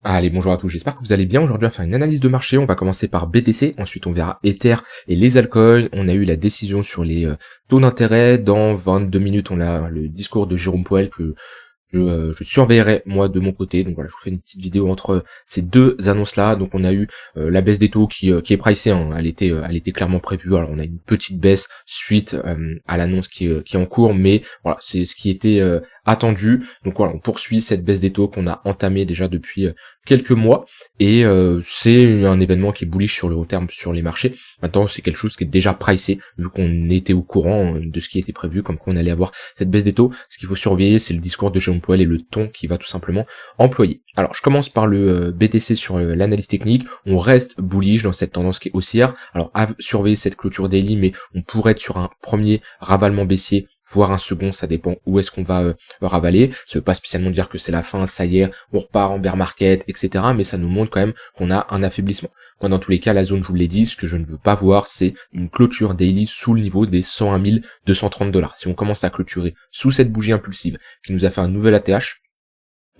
Allez, bonjour à tous, j'espère que vous allez bien. Aujourd'hui, on va faire une analyse de marché. On va commencer par BTC, ensuite on verra Ether et les altcoins. On a eu la décision sur les taux d'intérêt. Dans 22 minutes, on a le discours de Jérôme Powell que je surveillerai moi de mon côté. Donc voilà, je vous fais une petite vidéo entre ces deux annonces là. Donc on a eu la baisse des taux qui est pricée, hein. Elle était clairement prévue. Alors on a une petite baisse suite à l'annonce qui est en cours, mais voilà, c'est ce qui était attendu. Donc voilà, on poursuit cette baisse des taux qu'on a entamée déjà depuis quelques mois, et c'est un événement qui est bullish sur le long terme sur les marchés. Maintenant, c'est quelque chose qui est déjà pricé, vu qu'on était au courant de ce qui était prévu, comme qu'on allait avoir cette baisse des taux. Ce qu'il faut surveiller, c'est le discours de Jérôme Powell et le ton qu'il va tout simplement employer. Alors, je commence par le BTC sur l'analyse technique. On reste bullish dans cette tendance qui est haussière. Alors, à surveiller cette clôture daily, mais on pourrait être sur un premier ravalement baissier, voire un second, ça dépend où est-ce qu'on va ravaler. Ça veut pas spécialement dire que c'est la fin, ça y est, on repart en bear market, etc. Mais ça nous montre quand même qu'on a un affaiblissement. Moi, dans tous les cas, la zone, je vous l'ai dit, ce que je ne veux pas voir, c'est une clôture daily sous le niveau des 101 230 $. Si on commence à clôturer sous cette bougie impulsive qui nous a fait un nouvel ATH,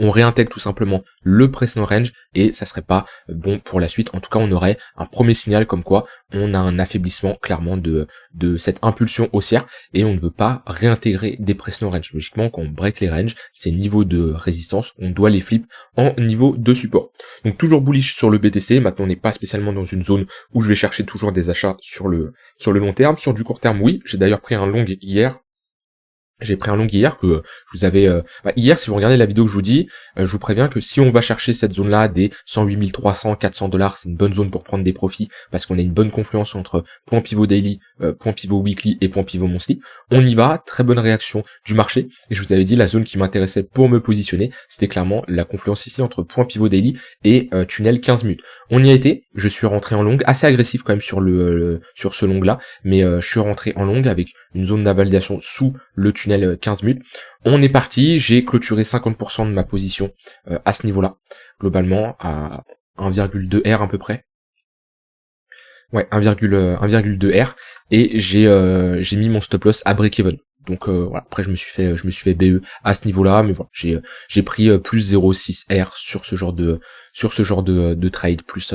on réintègre tout simplement le précédent range et ça serait pas bon pour la suite. En tout cas, on aurait un premier signal comme quoi on a un affaiblissement clairement de cette impulsion haussière et on ne veut pas réintégrer des précédents ranges. Logiquement, quand on break les ranges, ces niveaux de résistance, on doit les flip en niveau de support. Donc toujours bullish sur le BTC. Maintenant, on n'est pas spécialement dans une zone où je vais chercher toujours des achats sur le long terme. Sur du court terme, oui. J'ai d'ailleurs pris un long hier. J'ai pris un long hier que je vous avais... hier, si vous regardez la vidéo que je vous dis, je vous préviens que si on va chercher cette zone-là des 108 300, 400 $, c'est une bonne zone pour prendre des profits parce qu'on a une bonne confluence entre point pivot daily, point pivot weekly et point pivot monthly. On y va, très bonne réaction du marché. Et je vous avais dit, la zone qui m'intéressait pour me positionner, c'était clairement la confluence ici entre point pivot daily et tunnel 15 minutes. On y a été, je suis rentré en long, assez agressif quand même sur sur ce long-là, mais je suis rentré en long avec une zone d'invalidation sous le tunnel 15 minutes. On est parti, j'ai clôturé 50% de ma position à ce niveau-là, globalement à 1,2 R à peu près. Ouais, 1,2 R, et j'ai mis mon stop loss à break-even. Donc voilà, après je me suis fait BE à ce niveau-là, mais voilà, j'ai pris plus 0,6 R sur ce genre de trade, plus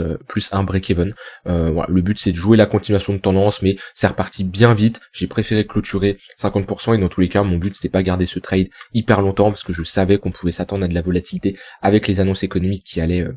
un break-even. Voilà, le but c'est de jouer la continuation de tendance, mais c'est reparti bien vite. J'ai préféré clôturer 50%, et dans tous les cas, mon but c'était pas garder ce trade hyper longtemps parce que je savais qu'on pouvait s'attendre à de la volatilité avec les annonces économiques qui allaient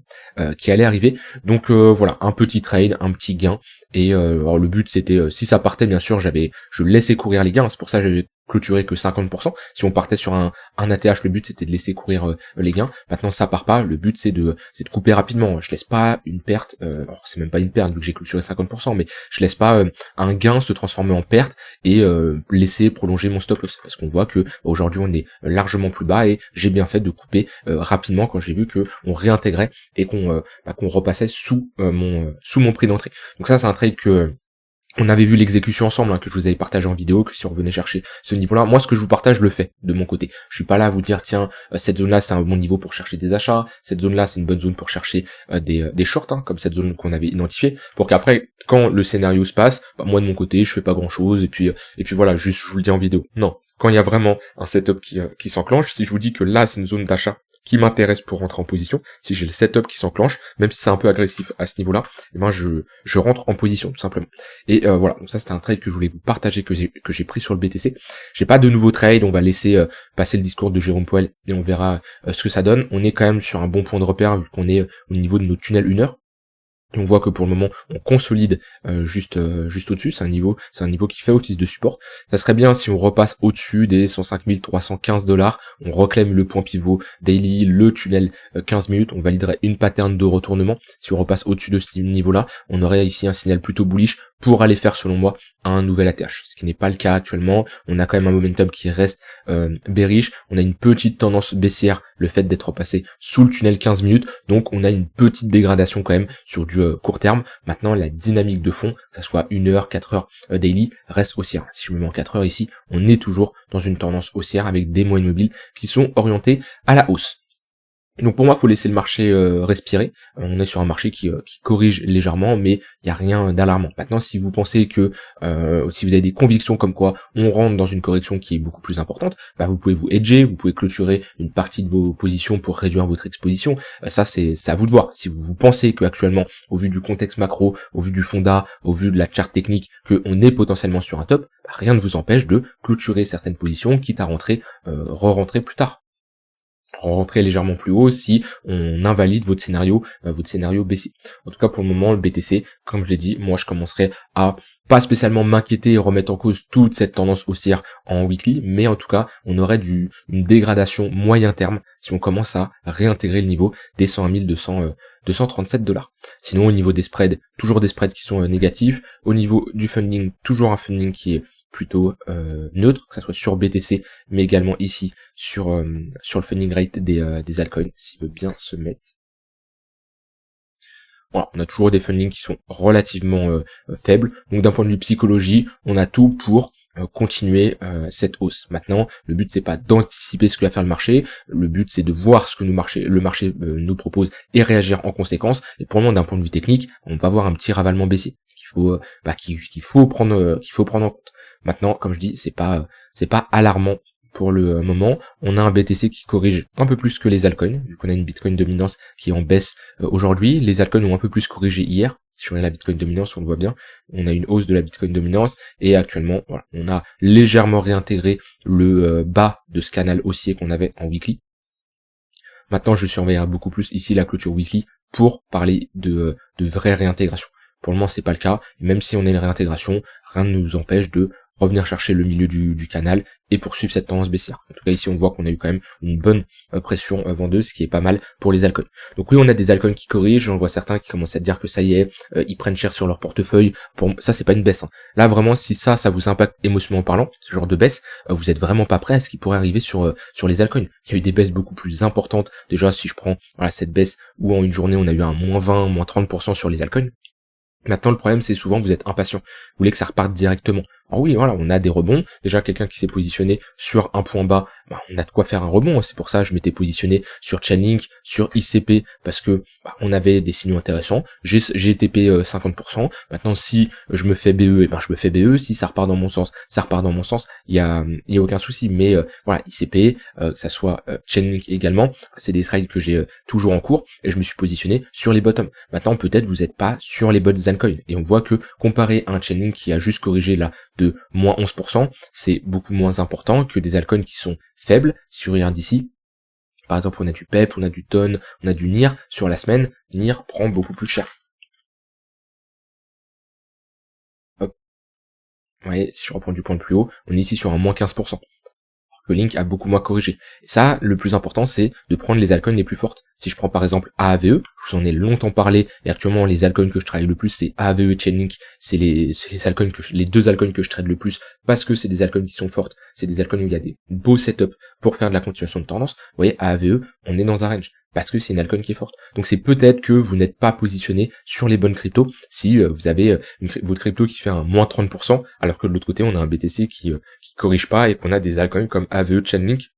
arriver. Donc voilà, un petit trade, un petit gain. Et alors le but c'était, si ça partait bien sûr, je laissais courir les gains, c'est pour ça que j'avais clôturé que 50%. Si on partait sur un ATH, le but c'était de laisser courir les gains. Maintenant ça part pas, le but c'est de couper rapidement. Je laisse pas une perte, alors c'est même pas une perte vu que j'ai clôturé 50%, mais je laisse pas un gain se transformer en perte et laisser prolonger mon stop loss, parce qu'on voit que aujourd'hui on est largement plus bas, et j'ai bien fait de couper rapidement quand j'ai vu que on réintégrait et qu'on repassait sous mon prix d'entrée. Donc ça c'est un trade que on avait vu l'exécution ensemble, hein, que je vous avais partagé en vidéo, que si on revenait chercher ce niveau-là, moi ce que je vous partage, je le fais de mon côté. Je suis pas là à vous dire tiens, cette zone-là c'est un bon niveau pour chercher des achats, cette zone-là c'est une bonne zone pour chercher des shorts, hein, comme cette zone qu'on avait identifiée, pour qu'après, quand le scénario se passe, moi de mon côté, je fais pas grand-chose, et puis voilà, juste je vous le dis en vidéo. Non, quand il y a vraiment un setup qui s'enclenche, si je vous dis que là c'est une zone d'achat qui m'intéresse pour rentrer en position, si j'ai le setup qui s'enclenche, même si c'est un peu agressif à ce niveau-là, eh ben je rentre en position tout simplement. Et voilà, donc ça c'était un trade que je voulais vous partager, que j'ai pris sur le BTC. J'ai pas de nouveau trade, on va laisser passer le discours de Jérôme Powell et on verra ce que ça donne. On est quand même sur un bon point de repère vu qu'on est au niveau de nos tunnels 1 heure. On voit que pour le moment on consolide juste au-dessus, c'est un niveau qui fait office de support. Ça serait bien si on repasse au-dessus des 105 315 $, on reclame le point pivot daily, le tunnel 15 minutes, on validerait une pattern de retournement. Si on repasse au-dessus de ce niveau-là, on aurait ici un signal plutôt bullish pour aller faire, selon moi, un nouvel ATH, ce qui n'est pas le cas actuellement. On a quand même un momentum qui reste bearish, on a une petite tendance baissière, le fait d'être passé sous le tunnel 15 minutes, donc on a une petite dégradation quand même sur du court terme. Maintenant, la dynamique de fond, que ça soit 1 heure, 4 heures daily, reste haussière. Si je me mets en 4 heures ici, on est toujours dans une tendance haussière avec des moyennes mobiles qui sont orientées à la hausse. Donc pour moi, faut laisser le marché respirer. On est sur un marché qui corrige légèrement, mais il y a rien d'alarmant. Maintenant, si vous pensez que si vous avez des convictions comme quoi on rentre dans une correction qui est beaucoup plus importante, bah vous pouvez vous hedger, vous pouvez clôturer une partie de vos positions pour réduire votre exposition. Ça c'est à vous de voir. Si vous pensez que actuellement, au vu du contexte macro, au vu du fonda, au vu de la charte technique, que on est potentiellement sur un top, bah, rien ne vous empêche de clôturer certaines positions, quitte à re-rentrer plus tard, rentrer légèrement plus haut si on invalide votre scénario baissier. En tout cas pour le moment le BTC, comme je l'ai dit, moi je commencerai à pas spécialement m'inquiéter et remettre en cause toute cette tendance haussière en weekly, mais en tout cas on aurait une dégradation moyen terme si on commence à réintégrer le niveau des 101 237 $. Sinon au niveau des spreads, toujours des spreads qui sont négatifs. Au niveau du funding, toujours un funding qui est plutôt neutre, que ça soit sur BTC, mais également ici sur le funding rate des altcoins, s'il veut bien se mettre. Voilà, on a toujours des fundings qui sont relativement faibles, donc d'un point de vue psychologie, on a tout pour continuer cette hausse. Maintenant, le but c'est pas d'anticiper ce que va faire le marché, le but c'est de voir ce que le marché nous propose et réagir en conséquence. Et pour le moment, d'un point de vue technique, on va avoir un petit ravalement baissier qu'il faut prendre en compte. Maintenant, comme je dis, c'est pas alarmant pour le moment. On a un BTC qui corrige un peu plus que les altcoins, vu qu'on a une Bitcoin dominance qui est en baisse aujourd'hui. Les altcoins ont un peu plus corrigé hier. Si on regarde la Bitcoin dominance, on le voit bien. On a une hausse de la Bitcoin dominance et actuellement, voilà, on a légèrement réintégré le bas de ce canal haussier qu'on avait en weekly. Maintenant, je surveillerai beaucoup plus ici la clôture weekly pour parler de vraie réintégration. Pour le moment, c'est pas le cas. Et même si on a une réintégration, rien ne nous empêche de revenir chercher le milieu du canal et poursuivre cette tendance baissière. En tout cas, ici, on voit qu'on a eu quand même une bonne pression vendeuse, ce qui est pas mal pour les altcoins. Donc oui, on a des altcoins qui corrigent. J'en vois certains qui commencent à dire que ça y est, ils prennent cher sur leur portefeuille. Pour ça, c'est pas une baisse. Là, vraiment, si ça vous impacte émotionnellement parlant, ce genre de baisse, vous êtes vraiment pas prêt à ce qui pourrait arriver sur les altcoins. Il y a eu des baisses beaucoup plus importantes. Déjà, si je prends cette baisse où en une journée, on a eu un moins 20, moins 30% sur les altcoins. Maintenant, le problème, c'est souvent vous êtes impatient. Vous voulez que ça reparte directement. Alors oui, voilà, on a des rebonds. Déjà, quelqu'un qui s'est positionné sur un point bas, on a de quoi faire un rebond. C'est pour ça que je m'étais positionné sur Chainlink, sur ICP, parce que on avait des signaux intéressants. J'ai TP 50%. Maintenant, si je me fais BE, je me fais BE. Si ça repart dans mon sens, ça repart dans mon sens. Il y a aucun souci. Mais voilà, ICP, que ça soit Chainlink également, c'est des trades que j'ai toujours en cours et je me suis positionné sur les bottoms. Maintenant, peut-être vous n'êtes pas sur les bonnes altcoins et on voit que comparé à un Chainlink qui a juste corrigé là de moins 11%, c'est beaucoup moins important que des altcoins qui sont faibles. Si je regarde ici, par exemple, on a du PEP, on a du TON, on a du NIR. Sur la semaine, NIR prend beaucoup plus cher. Hop. Vous voyez, si je reprends du point le plus haut, on est ici sur un moins 15%. Le Link a beaucoup moins corrigé. Et ça, le plus important, c'est de prendre les altcoins les plus fortes. Si je prends par exemple AAVE, je vous en ai longtemps parlé, et actuellement les altcoins que je travaille le plus, c'est AAVE et Chainlink, c'est les altcoins les deux altcoins que je trade le plus, parce que c'est des altcoins qui sont fortes, c'est des altcoins où il y a des beaux setups pour faire de la continuation de tendance. Vous voyez, AAVE, on est dans un range, parce que c'est une altcoin qui est forte. Donc c'est peut-être que vous n'êtes pas positionné sur les bonnes cryptos, si vous avez votre crypto qui fait un moins 30%, alors que de l'autre côté, on a un BTC qui corrige pas, et qu'on a des altcoins comme AAVE, Chainlink,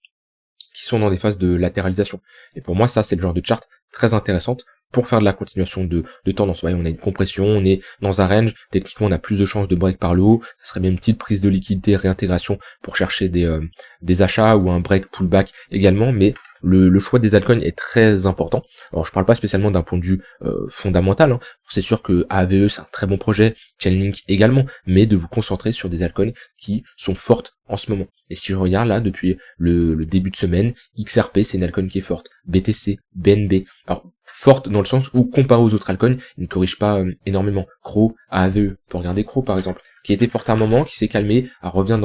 qui sont dans des phases de latéralisation. Et pour moi, ça, c'est le genre de charte très intéressante pour faire de la continuation de tendance. Vous voyez, on a une compression, on est dans un range, techniquement, on a plus de chances de break par le haut, ça serait bien une petite prise de liquidité, réintégration pour chercher des achats ou un break pullback également, mais le choix des altcoins est très important. Alors je parle pas spécialement d'un point de vue fondamental, c'est sûr que AAVE c'est un très bon projet, Chainlink également, mais de vous concentrer sur des altcoins qui sont fortes en ce moment. Et si je regarde là depuis le début de semaine, XRP c'est une altcoin qui est forte, BTC, BNB, alors forte dans le sens où comparé aux autres altcoins, ils ne corrigent pas énormément. CRO, AAVE, pour regarder CRO par exemple, qui était forte à un moment, qui s'est calmé, elle revient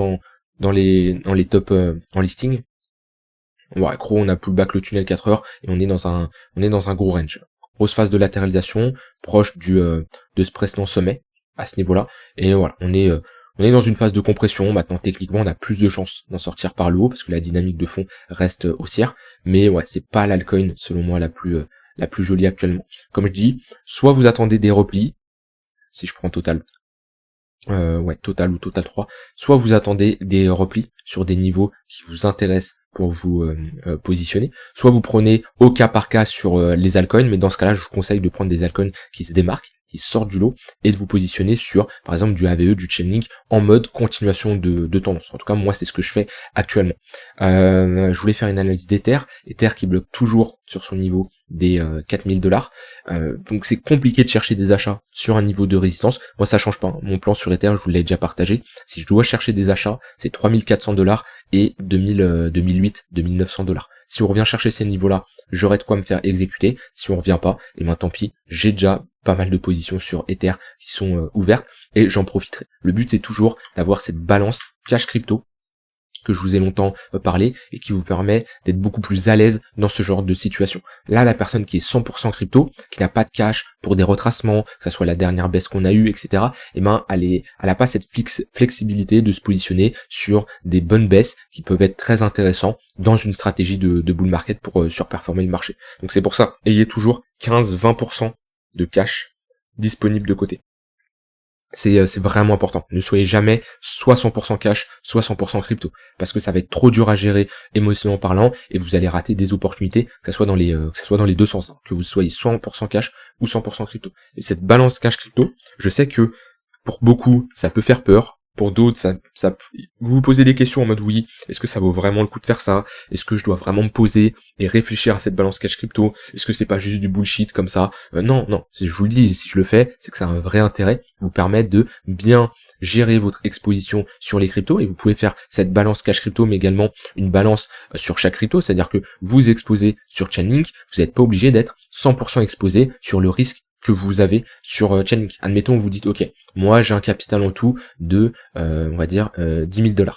dans les top en listing. Ouais, gros, on a pullback le tunnel 4 heures et on est dans un gros range. Grosse phase de latéralisation, proche de ce précédent sommet à ce niveau-là. Et voilà, on est dans une phase de compression. Maintenant, techniquement, on a plus de chances d'en sortir par le haut parce que la dynamique de fond reste haussière. Mais ouais, c'est pas l'altcoin selon moi la plus jolie actuellement. Comme je dis, soit vous attendez des replis, si je prends total, ouais, Total ou Total 3, soit vous attendez des replis sur des niveaux qui vous intéressent pour vous positionner, soit vous prenez au cas par cas sur les altcoins, mais dans ce cas-là, je vous conseille de prendre des altcoins qui se démarquent, qui sortent du lot, et de vous positionner sur, par exemple, du AVE, du Chainlink, en mode continuation de tendance. En tout cas, moi, c'est ce que je fais actuellement. Je voulais faire une analyse d'Ether qui bloque toujours sur son niveau des $4000. Donc c'est compliqué de chercher des achats sur un niveau de résistance. Moi, ça change pas, hein. Mon plan sur Ether, je vous l'ai déjà partagé. Si je dois chercher des achats, c'est $3400 et 2008, $2900. Si on revient chercher ces niveaux-là, j'aurai de quoi me faire exécuter. Si on revient pas, et ben tant pis, j'ai déjà pas mal de positions sur Ether qui sont ouvertes et j'en profiterai. Le but, c'est toujours d'avoir cette balance cash crypto que je vous ai longtemps parlé et qui vous permet d'être beaucoup plus à l'aise dans ce genre de situation. Là, la personne qui est 100% crypto, qui n'a pas de cash pour des retracements, que ça soit la dernière baisse qu'on a eue, etc., eh ben, elle a pas cette flexibilité de se positionner sur des bonnes baisses qui peuvent être très intéressantes dans une stratégie de bull market pour surperformer le marché. Donc c'est pour ça, ayez toujours 15-20% de cash disponible de côté. C'est vraiment important. Ne soyez jamais soit 100% cash, soit 100% crypto. Parce que ça va être trop dur à gérer émotionnellement parlant et vous allez rater des opportunités, que ce soit dans les deux sens, hein, que vous soyez 100% cash ou 100% crypto. Et cette balance cash crypto, je sais que pour beaucoup, ça peut faire peur. Pour d'autres, vous vous posez des questions en mode oui, est-ce que ça vaut vraiment le coup de faire ça? Est-ce que je dois vraiment me poser et réfléchir à cette balance cash crypto? Est-ce que c'est pas juste du bullshit comme ça? Non, je vous le dis, si je le fais, c'est que ça a un vrai intérêt, vous permettre de bien gérer votre exposition sur les cryptos et vous pouvez faire cette balance cash crypto mais également une balance sur chaque crypto, c'est-à-dire que vous exposez sur Chainlink, vous n'êtes pas obligé d'être 100% exposé sur le risque que vous avez sur Chainlink. Admettons, vous dites, ok, moi j'ai un capital en tout de, on va dire, $10 000.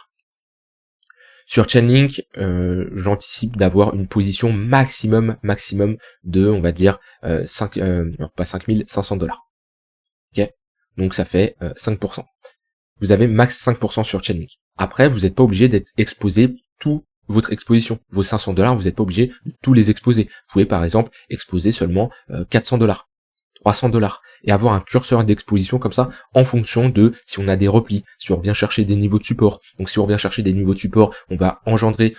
Sur Chainlink, j'anticipe d'avoir une position maximum de, on va dire, pas $5,500. Ok, donc ça fait 5%. Vous avez max 5% sur Chainlink. Après, vous n'êtes pas obligé d'être exposé tout votre exposition. Vos $500, vous n'êtes pas obligé de tous les exposer. Vous pouvez par exemple exposer seulement $400. $300 et avoir un curseur d'exposition comme ça en fonction de si on a des replis, si on revient chercher des niveaux de support. Donc si on revient chercher des niveaux de support, on va augmenter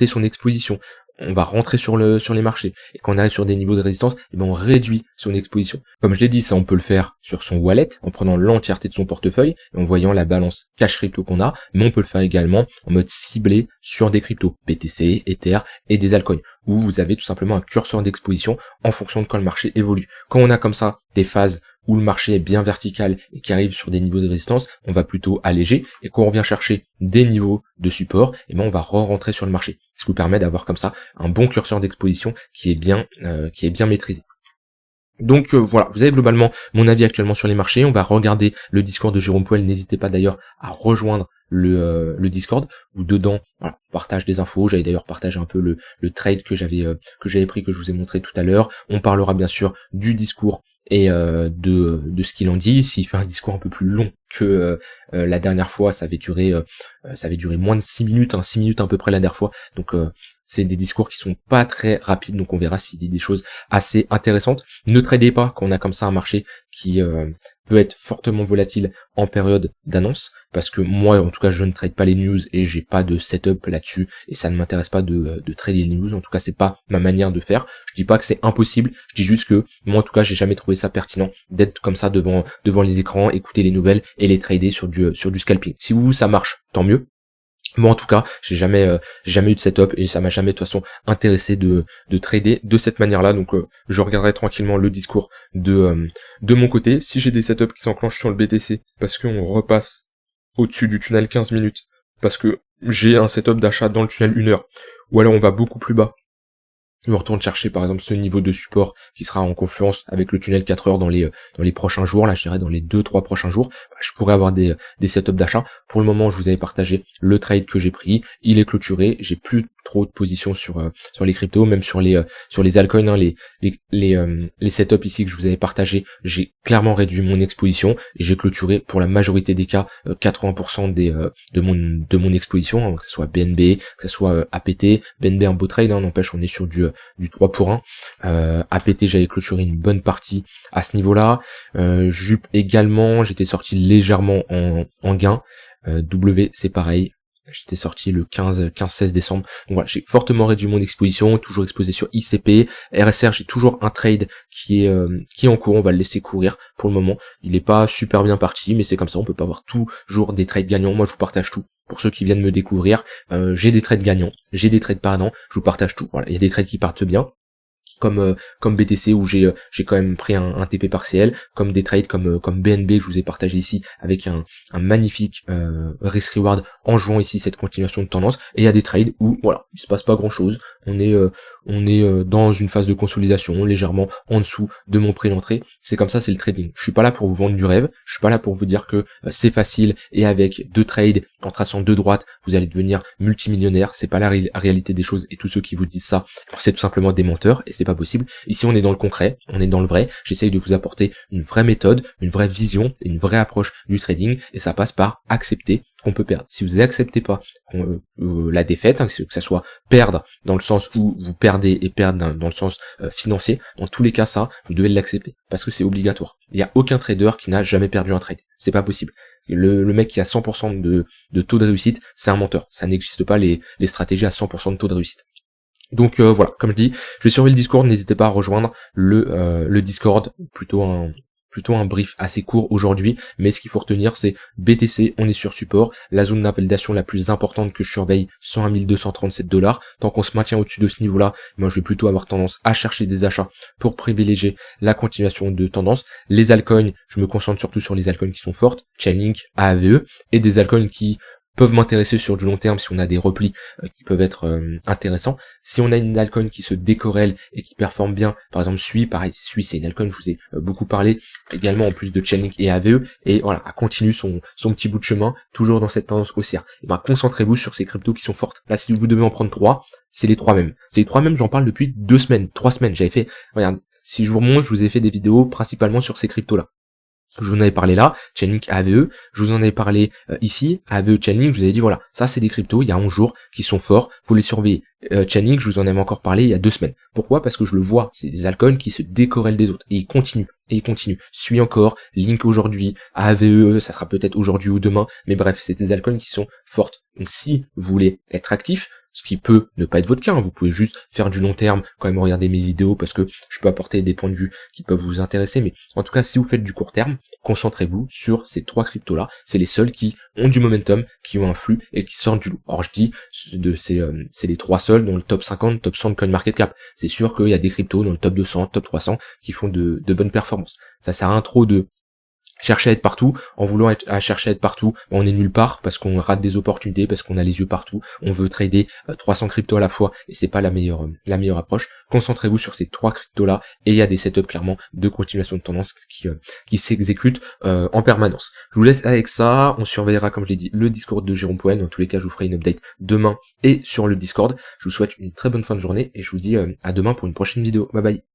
son exposition. On va rentrer sur les marchés. Et quand on arrive sur des niveaux de résistance, eh ben on réduit son exposition. Comme je l'ai dit, ça on peut le faire sur son wallet, en prenant l'entièreté de son portefeuille, et en voyant la balance cash crypto qu'on a, mais on peut le faire également en mode ciblé sur des cryptos, BTC, Ether et des altcoins, où vous avez tout simplement un curseur d'exposition en fonction de quand le marché évolue. Quand on a comme ça des phases où le marché est bien vertical et qui arrive sur des niveaux de résistance, on va plutôt alléger, et quand on revient chercher des niveaux de support, et ben on va re-rentrer sur le marché. Ce qui vous permet d'avoir comme ça un bon curseur d'exposition qui est bien maîtrisé. Donc voilà, vous avez globalement mon avis actuellement sur les marchés. On va regarder le Discord de Jérôme Poel. N'hésitez pas d'ailleurs à rejoindre le Discord, où dedans voilà, on partage des infos. J'avais d'ailleurs partagé un peu le trade que j'avais pris, que je vous ai montré tout à l'heure. On parlera bien sûr du discours et de ce qu'il en dit. S'il fait un discours un peu plus long que la dernière fois, ça avait duré moins de 6 minutes, 6 minutes à peu près la dernière fois. Donc c'est des discours qui sont pas très rapides, donc on verra s'il dit des choses assez intéressantes. Ne tradez pas quand on a comme ça un marché qui peut être fortement volatile en période d'annonce, parce que moi en tout cas je ne trade pas les news et j'ai pas de setup là-dessus et ça ne m'intéresse pas de trader les news. En tout cas c'est pas ma manière de faire. Je dis pas que c'est impossible, je dis juste que moi en tout cas j'ai jamais trouvé ça pertinent d'être comme ça devant les écrans, écouter les nouvelles et les trader sur du scalping. Si vous ça marche, tant mieux. Moi en tout cas, j'ai jamais eu de setup et ça m'a jamais de toute façon intéressé de trader de cette manière-là. Donc je regarderai tranquillement le discours de mon côté. Si j'ai des setups qui s'enclenchent sur le BTC parce qu'on repasse au-dessus du tunnel 15 minutes, parce que j'ai un setup d'achat dans le tunnel 1 heure, ou alors on va beaucoup plus bas, on retourne chercher par exemple ce niveau de support qui sera en confluence avec le tunnel 4 heures dans les prochains jours, là je dirais dans les 2-3 prochains jours, je pourrais avoir des setups d'achat. Pour le moment je vous avais partagé le trade que j'ai pris, il est clôturé, j'ai plus trop de positions sur les cryptos, même sur les altcoins, hein, les setups ici que je vous avais partagé, j'ai clairement réduit mon exposition et j'ai clôturé pour la majorité des cas 80% de mon exposition, hein, que ce soit BNB, que ce soit APT, BNB un beau trade, hein, n'empêche on est sur du 3 pour 1. APT j'avais clôturé une bonne partie à ce niveau-là. Jup également, j'étais sorti légèrement en gain. W c'est pareil. J'étais sorti le 15-16 décembre. Donc voilà, j'ai fortement réduit mon exposition, toujours exposé sur ICP. RSR, j'ai toujours un trade qui est en cours, on va le laisser courir pour le moment. Il est pas super bien parti, mais c'est comme ça, on peut pas avoir toujours des trades gagnants. Moi, je vous partage tout. Pour ceux qui viennent me découvrir, j'ai des trades gagnants, j'ai des trades perdants, je vous partage tout. Voilà, il y a des trades qui partent bien, comme BTC où j'ai quand même pris un TP partiel, comme des trades comme BNB que je vous ai partagé ici avec un magnifique risk reward en jouant ici cette continuation de tendance, et il y a des trades où voilà, il se passe pas grand chose, on est dans une phase de consolidation légèrement en dessous de mon prix d'entrée. C'est comme ça, c'est le trading. Je suis pas là pour vous vendre du rêve, je suis pas là pour vous dire que c'est facile et avec 2 trades en traçant 2 droites vous allez devenir multimillionnaire. C'est pas la réalité des choses, et tous ceux qui vous disent ça, c'est tout simplement des menteurs et c'est pas possible. Ici on est dans le concret, on est dans le vrai. J'essaye de vous apporter une vraie méthode, une vraie vision, une vraie approche du trading, et ça passe par accepter qu'on peut perdre. Si vous n'acceptez pas la défaite, hein, que ça soit perdre dans le sens où vous perdez et perdre dans le sens financier, dans tous les cas ça, vous devez l'accepter parce que c'est obligatoire. Il n'y a aucun trader qui n'a jamais perdu un trade, c'est pas possible. Le mec qui a 100% de taux de réussite, c'est un menteur. Ça n'existe pas les stratégies à 100% de taux de réussite. Donc voilà, comme je dis, je vais surveiller le Discord, n'hésitez pas à rejoindre le Discord, plutôt un brief assez court aujourd'hui, mais ce qu'il faut retenir c'est BTC, on est sur support, la zone d'invalidation la plus importante que je surveille, 101 237 $. Tant qu'on se maintient au-dessus de ce niveau-là, moi je vais plutôt avoir tendance à chercher des achats pour privilégier la continuation de tendance. Les altcoins, je me concentre surtout sur les altcoins qui sont fortes, Chainlink, AAVE, et des altcoins qui peuvent m'intéresser sur du long terme si on a des replis qui peuvent être intéressants. Si on a une altcoin qui se décorrèle et qui performe bien, par exemple Sui, pareil, Sui c'est une altcoin, je vous ai beaucoup parlé, également en plus de Chainlink et AVE, et voilà, elle continue son petit bout de chemin, toujours dans cette tendance haussière. Et ben concentrez-vous sur ces cryptos qui sont fortes. Là, si vous devez en prendre 3, c'est les 3 mêmes. C'est les 3 mêmes, j'en parle depuis 2 semaines, 3 semaines, j'avais fait, regarde, si je vous remonte, je vous ai fait des vidéos principalement sur ces cryptos-là. Je vous en avais parlé là, Chainlink, AVE, je vous en avais parlé ici, AVE, Chainlink, je vous avais dit voilà, ça c'est des cryptos, il y a 11 jours, qui sont forts, faut les surveiller. Chainlink, je vous en avais encore parlé il y a 2 semaines. Pourquoi? Parce que je le vois, c'est des altcoins qui se décorrèlent des autres, et ils continuent, Suis encore, Link aujourd'hui, AVE, ça sera peut-être aujourd'hui ou demain, mais bref, c'est des altcoins qui sont fortes. Donc si vous voulez être actif, ce qui peut ne pas être votre cas, hein. Vous pouvez juste faire du long terme, quand même regarder mes vidéos, parce que je peux apporter des points de vue qui peuvent vous intéresser, mais en tout cas, si vous faites du court terme, concentrez-vous sur ces 3 cryptos-là, c'est les seuls qui ont du momentum, qui ont un flux, et qui sortent du lot. Alors je dis, c'est les 3 seuls dans le top 50, top 100 de CoinMarketCap. C'est sûr qu'il y a des cryptos dans le top 200, top 300, qui font de bonnes performances. Ça sert à rien trop de chercher à être partout. En voulant chercher à être partout, on est nulle part parce qu'on rate des opportunités, parce qu'on a les yeux partout. On veut trader 300 cryptos à la fois et c'est pas la meilleure approche. Concentrez-vous sur ces 3 cryptos là et il y a des setups clairement de continuation de tendance qui s'exécutent en permanence. Je vous laisse avec ça. On surveillera, comme je l'ai dit, le Discord de Jérôme Poen. Dans tous les cas, je vous ferai une update demain et sur le Discord. Je vous souhaite une très bonne fin de journée et je vous dis à demain pour une prochaine vidéo. Bye bye.